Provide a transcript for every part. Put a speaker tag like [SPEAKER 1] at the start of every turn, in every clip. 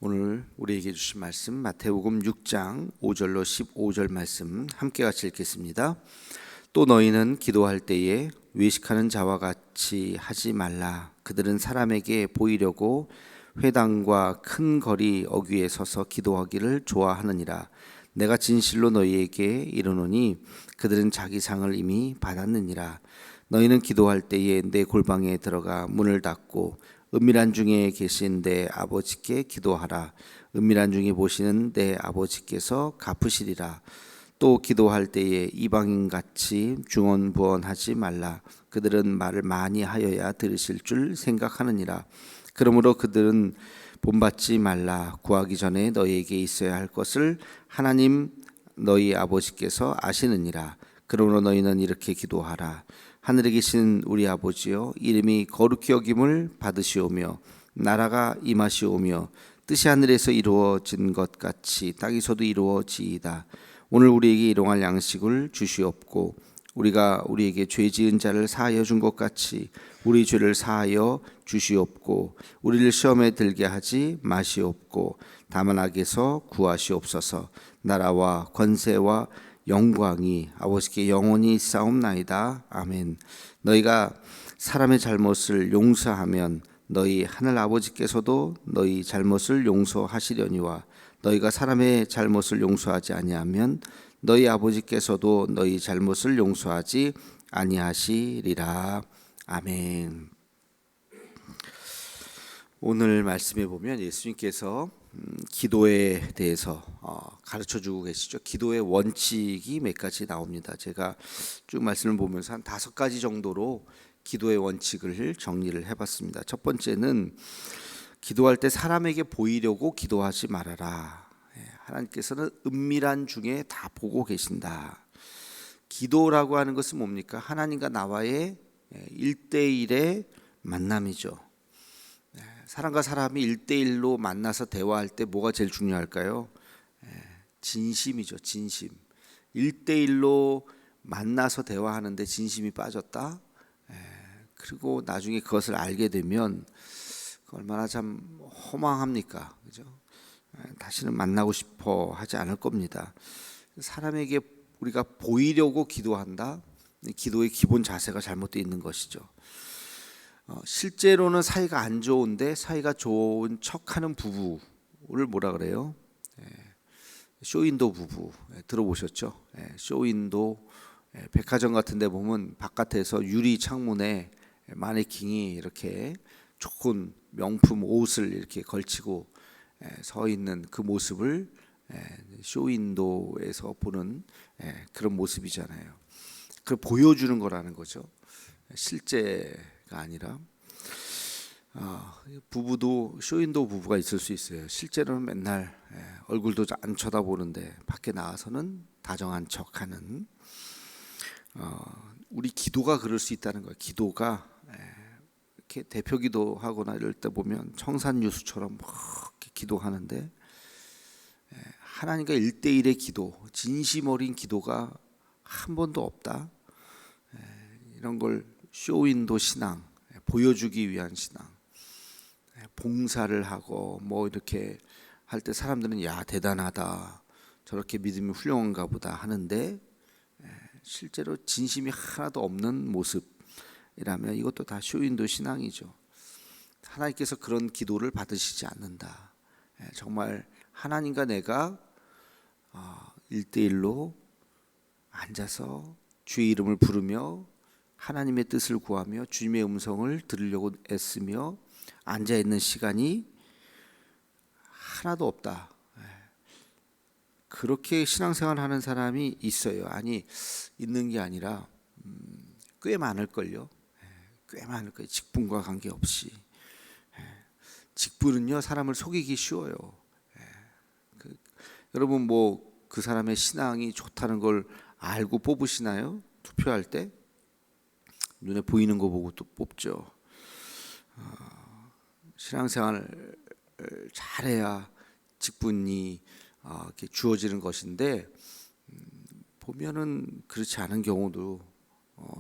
[SPEAKER 1] 오늘 우리에게 주신 말씀 마태복음 6장 5절로 15절 말씀 함께 같이 읽겠습니다. 또 너희는 기도할 때에 외식하는 자와 같이 하지 말라. 그들은 사람에게 보이려고 회당과 큰 거리 어귀에 서서 기도하기를 좋아하느니라. 내가 진실로 너희에게 이르노니 그들은 자기 상을 이미 받았느니라. 너희는 기도할 때에 내 골방에 들어가 문을 닫고 은밀한 중에 계신 내 아버지께 기도하라. 은밀한 중에 보시는 내 아버지께서 갚으시리라. 또 기도할 때에 이방인같이 중언부언하지 말라. 그들은 말을 많이 하여야 들으실 줄 생각하느니라. 그러므로 그들은 본받지 말라. 구하기 전에 너희에게 있어야 할 것을 하나님 너희 아버지께서 아시느니라. 그러므로 너희는 이렇게 기도하라. 하늘에 계신 우리 아버지여, 이름이 거룩히 여김을 받으시오며 나라가 임하시오며 뜻이 하늘에서 이루어진 것 같이 땅에서도 이루어지이다. 오늘 우리에게 일용할 양식을 주시옵고 우리가 우리에게 죄 지은 자를 사하여 준 것 같이 우리 죄를 사하여 주시옵고 우리를 시험에 들게 하지 마시옵고 다만 악에서 구하시옵소서. 나라와 권세와 영광이 아버지께 영원히 있사옵나이다. 아멘. 너희가 사람의 잘못을 용서하면 너희 하늘 아버지께서도 너희 잘못을 용서하시려니와 너희가 사람의 잘못을 용서하지 아니하면 너희 아버지께서도 너희 잘못을 용서하지 아니하시리라. 아멘. 오늘 말씀에 보면 예수님께서 기도에 대해서 가르쳐주고 계시죠. 기도의 원칙이 몇 가지 나옵니다. 제가 쭉 말씀을 보면서 한 5가지 정도로 기도의 원칙을 정리를 해봤습니다. 첫 번째는 기도할 때 사람에게 보이려고 기도하지 말아라. 하나님께서는 은밀한 중에 다 보고 계신다. 기도라고 하는 것은 뭡니까? 하나님과 나와의 1대1의 만남이죠. 사람과 사람이 1대1로 만나서 대화할 때 뭐가 제일 중요할까요? 진심이죠. 진심. 1대1로 만나서 대화하는데 진심이 빠졌다. 그리고 나중에 그것을 알게 되면 얼마나 참 허망합니까? 그죠? 다시는 만나고 싶어 하지 않을 겁니다. 사람에게 우리가 보이려고 기도한다. 기도의 기본 자세가 잘못되어 있는 것이죠. 실제로는 사이가 안 좋은데 사이가 좋은 척하는 부부를 뭐라 그래요? 쇼윈도 부부 들어보셨죠? 쇼윈도 백화점 같은 데 보면 바깥에서 유리 창문에 마네킹이 이렇게 좋은 명품 옷을 이렇게 걸치고 서 있는 그 모습을 쇼윈도에서 보는 그런 모습이잖아요. 그걸 보여주는 거라는 거죠. 실제가 아니라 부부도 쇼윈도 부부가 있을 수 있어요. 실제로는 맨날 얼굴도 안 쳐다보는데 밖에 나와서는 다정한 척하는 우리 기도가 그럴 수 있다는 거예요. 기도가 이렇게 대표 기도하거나 이럴 때 보면 청산유수처럼 막 이렇게 기도하는데 하나님과 1대1의 기도, 진심 어린 기도가 한 번도 없다. 이런 걸 쇼윈도 신앙, 보여주기 위한 신앙, 봉사를 하고 뭐 이렇게 할 때 사람들은 야 대단하다, 저렇게 믿음이 훌륭한가 보다 하는데 실제로 진심이 하나도 없는 모습이라면 이것도 다 쇼윈도 신앙이죠. 하나님께서 그런 기도를 받으시지 않는다. 정말 하나님과 내가 1대1로 앉아서 주의 이름을 부르며 하나님의 뜻을 구하며 주님의 음성을 들으려고 애쓰며 앉아있는 시간이 하나도 없다. 그렇게 신앙생활 하는 사람이 있어요. 아니, 있는 게 아니라 꽤 많을걸요. 꽤 많을 거예요. 직분과 관계없이. 직분은요 사람을 속이기 쉬워요. 여러분 뭐 그 사람의 신앙이 좋다는 걸 알고 뽑으시나요? 투표할 때 눈에 보이는 거 보고 또 뽑죠. 신앙생활을 잘해야 직분이 이렇게 주어지는 것인데 보면은 그렇지 않은 경우도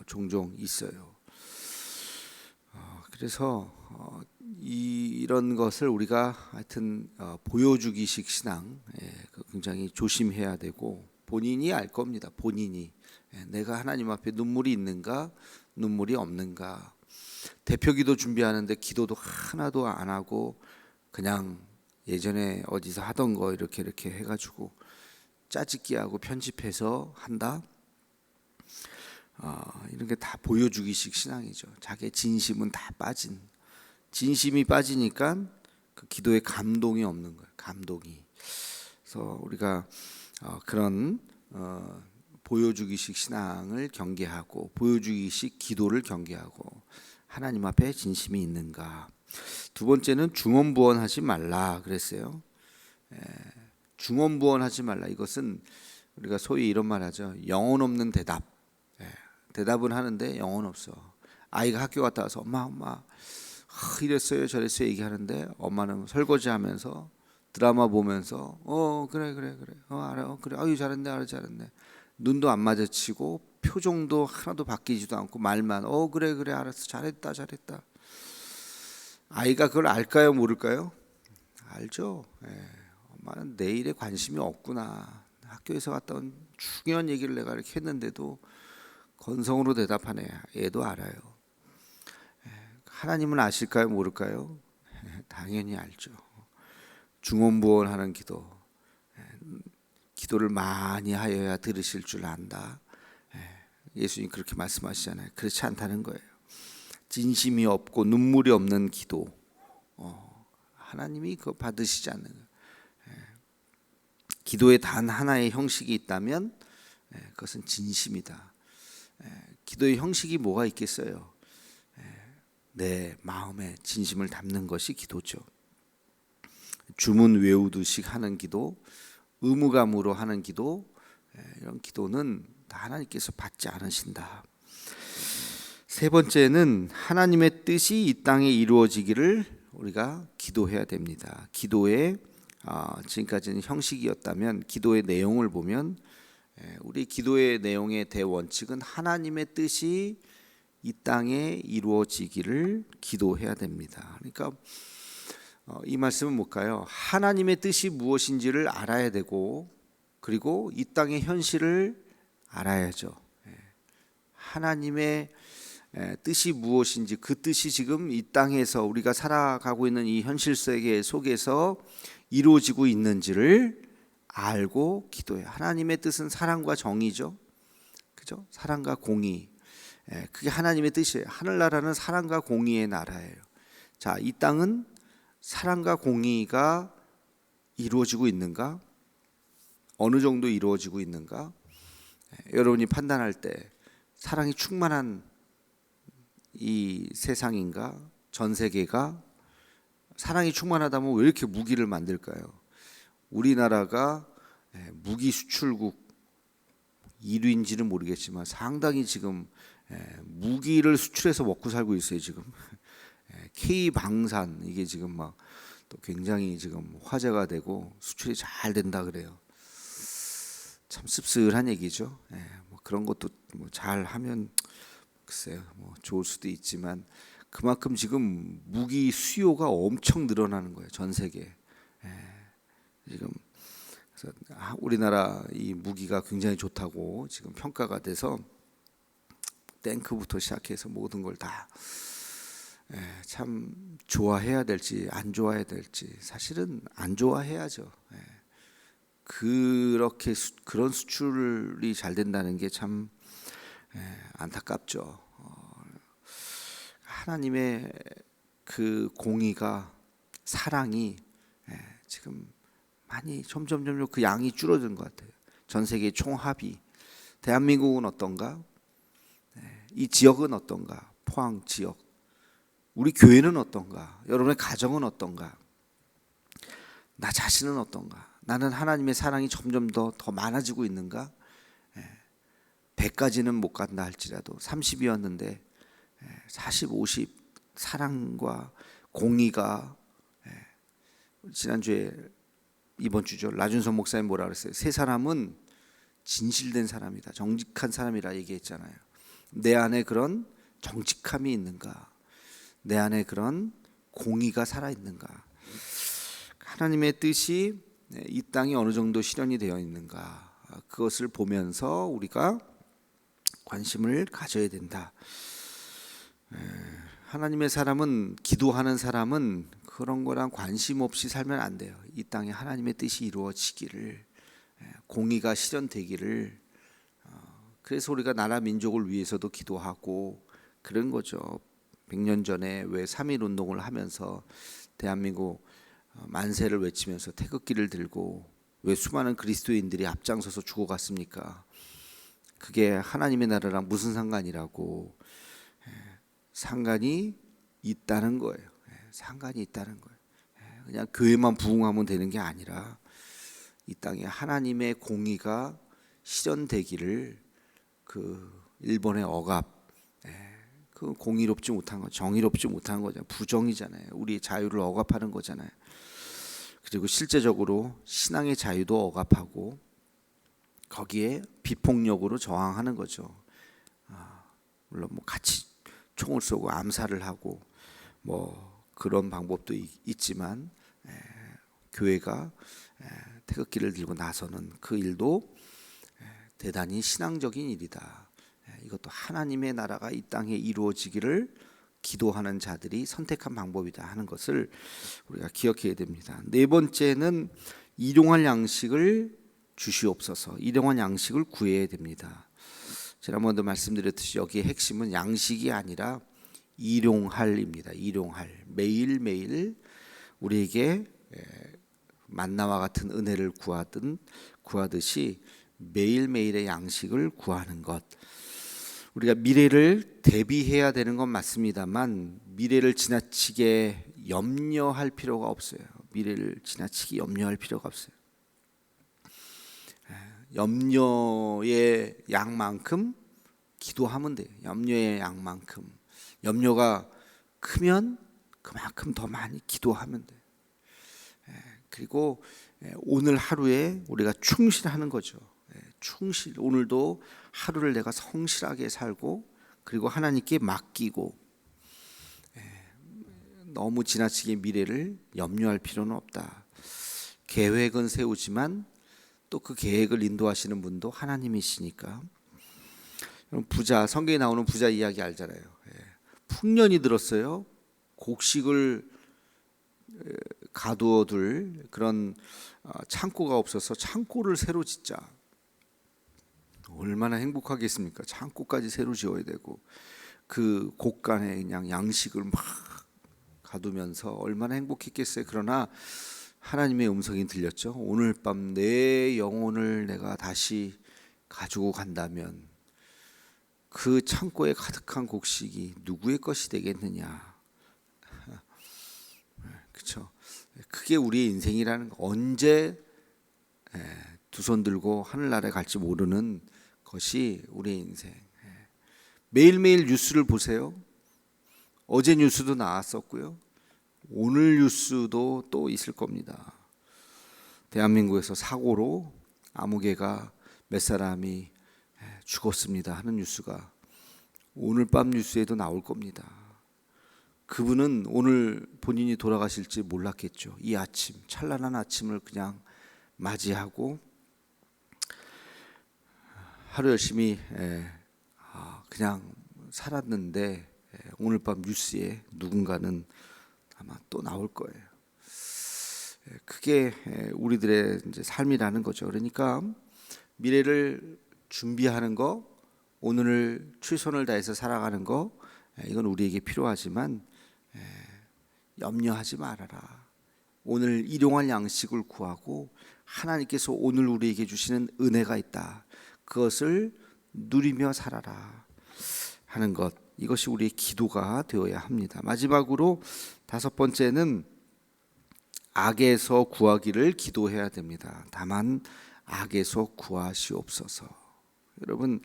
[SPEAKER 1] 종종 있어요. 그래서 이런 것을 우리가 하여튼 보여주기식 신앙 굉장히 조심해야 되고, 본인이 알 겁니다. 본인이 내가 하나님 앞에 눈물이 있는가 눈물이 없는가. 대표기도 준비하는데 기도도 하나도 안 하고 그냥 예전에 어디서 하던 거 이렇게 해가지고 짜집기하고 편집해서 한다. 이런 게 다 보여주기식 신앙이죠. 자기의 진심은 다 빠진, 진심이 빠지니까 그 기도에 감동이 없는 거예요. 감동이. 그래서 우리가 그런 보여주기식 신앙을 경계하고, 보여주기식 기도를 경계하고, 하나님 앞에 진심이 있는가. 두 번째는 중언부언하지 말라 그랬어요. 중언부언하지 말라. 이것은 우리가 소위 이런 말 하죠. 영혼 없는 대답. 대답은 하는데 영혼 없어. 아이가 학교 갔다 와서 엄마 이랬어요 저랬어요 얘기하는데, 엄마는 설거지하면서 드라마 보면서 그래 알아 그래 아유 잘했네 알아 잘했네. 눈도 안 마주치고 표정도 하나도 바뀌지도 않고 말만 그래 알았어 잘했다. 아이가 그걸 알까요 모를까요? 알죠. 엄마는 내 일에 관심이 없구나. 학교에서 갔다 온 중요한 얘기를 내가 이렇게 했는데도 건성으로 대답하네. 얘도 알아요. 하나님은 아실까요 모를까요? 당연히 알죠. 중언부언하는 기도, 기도를 많이 하여야 들으실 줄 안다. 예수님 그렇게 말씀하시잖아요. 그렇지 않다는 거예요. 진심이 없고 눈물이 없는 기도, 하나님이 그거 받으시지 않는 거예요. 기도에 단 하나의 형식이 있다면 그것은 진심이다. 기도의 형식이 뭐가 있겠어요? 내 마음에 진심을 담는 것이 기도죠. 주문 외우듯이 하는 기도, 의무감으로 하는 기도, 이런 기도는 다 하나님께서 받지 않으신다. 세 번째는 하나님의 뜻이 이 땅에 이루어지기를 우리가 기도해야 됩니다. 기도의 지금까지는 형식이었다면, 기도의 내용을 보면 우리 기도의 내용의 대원칙은 하나님의 뜻이 이 땅에 이루어지기를 기도해야 됩니다. 그러니까 이 말씀은 뭘까요? 하나님의 뜻이 무엇인지를 알아야 되고, 그리고 이 땅의 현실을 알아야죠. 하나님의 뜻이 무엇인지, 그 뜻이 지금 이 땅에서 우리가 살아가고 있는 이 현실 세계 속에서 이루어지고 있는지를 알고 기도해요. 하나님의 뜻은 사랑과 정의죠. 그죠? 사랑과 공의. 그게 하나님의 뜻이에요. 하늘나라는 사랑과 공의의 나라예요. 자, 이 땅은 사랑과 공의가 이루어지고 있는가? 어느 정도 이루어지고 있는가? 여러분이 판단할 때 사랑이 충만한 이 세상인가? 전 세계가 사랑이 충만하다면 왜 이렇게 무기를 만들까요? 우리나라가 무기 수출국 1위인지는 모르겠지만 상당히 지금 무기를 수출해서 먹고 살고 있어요. 지금 K방산 이게 지금 막 또 굉장히 지금 화제가 되고 수출이 잘 된다 그래요. 참 씁쓸한 얘기죠. 뭐 그런 것도 뭐 잘하면 글쎄요, 뭐 좋을 수도 있지만 그만큼 지금 무기 수요가 엄청 늘어나는 거예요. 전 세계. 지금 그래서 우리나라 이 무기가 굉장히 좋다고 지금 평가가 돼서 탱크부터 시작해서 모든 걸 다 참 좋아해야 될지 안 좋아해야 될지, 사실은 안 좋아해야죠. 그렇게 그런 수출이 잘 된다는 게 참 안타깝죠. 하나님의 그 공의가, 사랑이 지금 많이 점점 그 양이 줄어드는 것 같아요. 전 세계 총합이. 대한민국은 어떤가? 이 지역은 어떤가? 포항 지역. 우리 교회는 어떤가? 여러분의 가정은 어떤가? 나 자신은 어떤가? 나는 하나님의 사랑이 점점 더 많아지고 있는가? 100까지는 못 간다 할지라도 30이었는데 40, 50 사랑과 공의가, 지난주에 이번 주죠. 라준선 목사님 뭐라 그랬어요? 세 사람은 진실된 사람이다. 정직한 사람이라 얘기했잖아요. 내 안에 그런 정직함이 있는가? 내 안에 그런 공의가 살아있는가? 하나님의 뜻이 이 땅에 어느 정도 실현이 되어 있는가? 그것을 보면서 우리가 관심을 가져야 된다. 하나님의 사람은, 기도하는 사람은 그런 거랑 관심 없이 살면 안 돼요. 이 땅에 하나님의 뜻이 이루어지기를, 공의가 실현되기를. 그래서 우리가 나라 민족을 위해서도 기도하고 그런 거죠. 100년 전에 왜 3.1 운동을 하면서 대한민국 만세를 외치면서 태극기를 들고 왜 수많은 그리스도인들이 앞장서서 죽어갔습니까? 그게 하나님의 나라랑 무슨 상관이라고. 상관이 있다는 거예요. 상관이 있다는 거예요. 그냥 교회만 부흥하면 되는 게 아니라 이 땅에 하나님의 공의가 실현되기를, 그 일본의 억압, 그 공의롭지 못한 거, 정의롭지 못한 거잖아요. 부정이잖아요. 우리의 자유를 억압하는 거잖아요. 그리고 실제적으로 신앙의 자유도 억압하고 거기에 비폭력으로 저항하는 거죠. 물론 뭐 같이 총을 쏘고 암살을 하고 뭐 그런 방법도 있지만, 교회가 태극기를 들고 나서는 그 일도 대단히 신앙적인 일이다. 이것도 하나님의 나라가 이 땅에 이루어지기를 기도하는 자들이 선택한 방법이다 하는 것을 우리가 기억해야 됩니다. 네 번째는 일용할 양식을 주시옵소서. 일용할 양식을 구해야 됩니다. 지난번에도 말씀드렸듯이 여기에 핵심은 양식이 아니라 일용할입니다. 일용할. 매일매일 우리에게 만나와 같은 은혜를 구하듯이 매일매일의 양식을 구하는 것. 우리가 미래를 대비해야 되는 건 맞습니다만 미래를 지나치게 염려할 필요가 없어요. 미래를 지나치게 염려할 필요가 없어요. 염려의 양만큼 기도하면 돼요. 염려의 양만큼. 염려가 크면 그만큼 더 많이 기도하면 돼요. 그리고 오늘 하루에 우리가 충실하는 거죠. 충실. 오늘도 하루를 내가 성실하게 살고 그리고 하나님께 맡기고, 너무 지나치게 미래를 염려할 필요는 없다. 계획은 세우지만 또 그 계획을 인도하시는 분도 하나님이시니까. 부자, 성경에 나오는 부자 이야기 알잖아요. 풍년이 들었어요. 곡식을 가두어둘 그런 창고가 없어서 창고를 새로 짓자. 얼마나 행복하겠습니까? 창고까지 새로 지어야 되고 그 곳간에 그냥 양식을 막 가두면서 얼마나 행복했겠어요. 그러나 하나님의 음성이 들렸죠. 오늘 밤 내 영혼을 내가 다시 가지고 간다면 그 창고에 가득한 곡식이 누구의 것이 되겠느냐. 그렇죠. 그게 우리의 인생이라는 거. 언제 두 손 들고 하늘나라에 갈지 모르는 것이 우리의 인생. 매일매일 뉴스를 보세요. 어제 뉴스도 나왔었고요. 오늘 뉴스도 또 있을 겁니다. 대한민국에서 사고로 아무개가 몇 사람이 죽었습니다 하는 뉴스가 오늘 밤 뉴스에도 나올 겁니다. 그분은 오늘 본인이 돌아가실지 몰랐겠죠. 이 아침, 찬란한 아침을 그냥 맞이하고 하루 열심히 그냥 살았는데 오늘 밤 뉴스에 누군가는 아마 또 나올 거예요. 그게 우리들의 이제 삶이라는 거죠. 그러니까 미래를 준비하는 거, 오늘을 최선을 다해서 살아가는 거, 이건 우리에게 필요하지만 염려하지 말아라. 오늘 일용할 양식을 구하고 하나님께서 오늘 우리에게 주시는 은혜가 있다. 그것을 누리며 살아라 하는 것. 이것이 우리의 기도가 되어야 합니다. 마지막으로 다섯 번째는 악에서 구하기를 기도해야 됩니다. 다만 악에서 구하시옵소서. 여러분,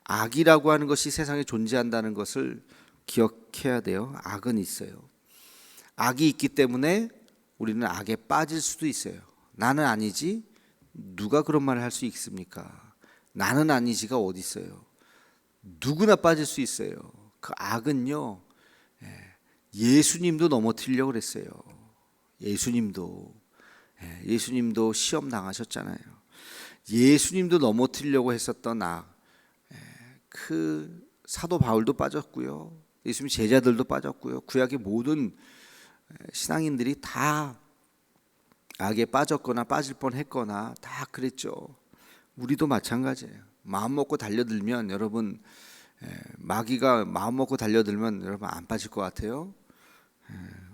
[SPEAKER 1] 악이라고 하는 것이 세상에 존재한다는 것을 기억해야 돼요. 악은 있어요. 악이 있기 때문에 우리는 악에 빠질 수도 있어요. 나는 아니지? 누가 그런 말을 할 수 있습니까? 나는 아니지가 어디 있어요? 누구나 빠질 수 있어요. 그 악은요, 예수님도 넘어뜨리려고 그랬어요. 예수님도 시험 당하셨잖아요. 예수님도 넘어뜨리려고 했었던 그 사도 바울도 빠졌고요. 예수님 제자들도 빠졌고요. 구약의 모든 신앙인들이 다 악에 빠졌거나 빠질 뻔했거나 다 그랬죠. 우리도 마찬가지예요. 마음 먹고 달려들면 여러분, 마귀가 마음 먹고 달려들면 여러분 안 빠질 것 같아요.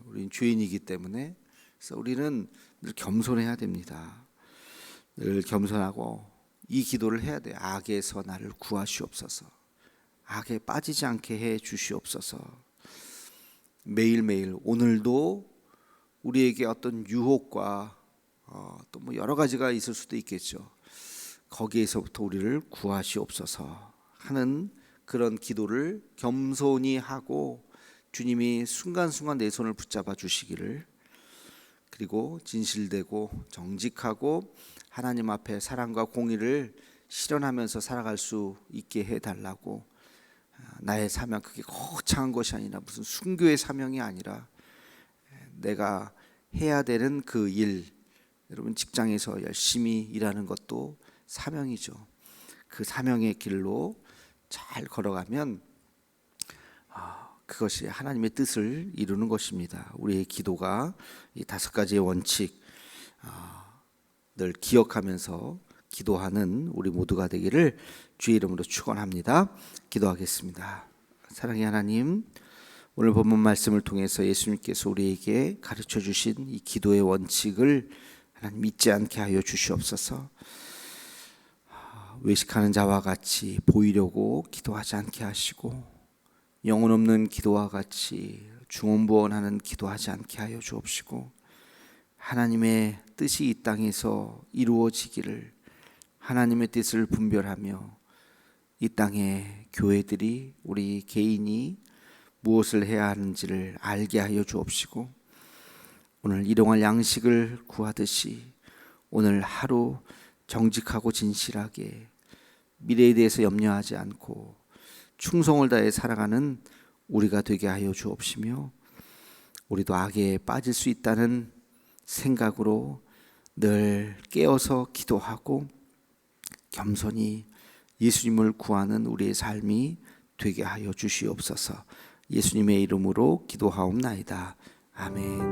[SPEAKER 1] 우리는 죄인이기 때문에. 그래서 우리는 늘 겸손해야 됩니다. 늘 겸손하고 이 기도를 해야 돼요. 악에서 나를 구하시옵소서. 악에 빠지지 않게 해 주시옵소서. 매일매일, 오늘도 우리에게 어떤 유혹과 또 뭐 여러 가지가 있을 수도 있겠죠. 거기에서부터 우리를 구하시옵소서 하는 그런 기도를 겸손히 하고 주님이 순간순간 내 손을 붙잡아 주시기를, 그리고 진실되고 정직하고 하나님 앞에 사랑과 공의를 실현하면서 살아갈 수 있게 해달라고. 나의 사명, 그게 거창한 것이 아니라 무슨 순교의 사명이 아니라 내가 해야 되는 그 일, 여러분 직장에서 열심히 일하는 것도 사명이죠. 그 사명의 길로 잘 걸어가면 그것이 하나님의 뜻을 이루는 것입니다. 우리의 기도가 이 5가지의 원칙 늘 기억하면서 기도하는 우리 모두가 되기를 주의 이름으로 축원합니다. 기도하겠습니다. 사랑의 하나님, 오늘 본문 말씀을 통해서 예수님께서 우리에게 가르쳐 주신 이 기도의 원칙을 하나님 잊지 않게 하여 주시옵소서. 외식하는 자와 같이 보이려고 기도하지 않게 하시고, 영혼 없는 기도와 같이 중언부언하는 기도하지 않게 하여 주옵시고, 하나님의 뜻이 이 땅에서 이루어지기를, 하나님의 뜻을 분별하며 이 땅의 교회들이, 우리 개인이 무엇을 해야 하는지를 알게 하여 주옵시고, 오늘 일용할 양식을 구하듯이 오늘 하루 정직하고 진실하게 미래에 대해서 염려하지 않고 충성을 다해 살아가는 우리가 되게 하여 주옵시며, 우리도 악에 빠질 수 있다는 생각으로 늘 깨어서 기도하고 겸손히 예수님을 구하는 우리의 삶이 되게 하여 주시옵소서. 예수님의 이름으로 기도하옵나이다. 아멘.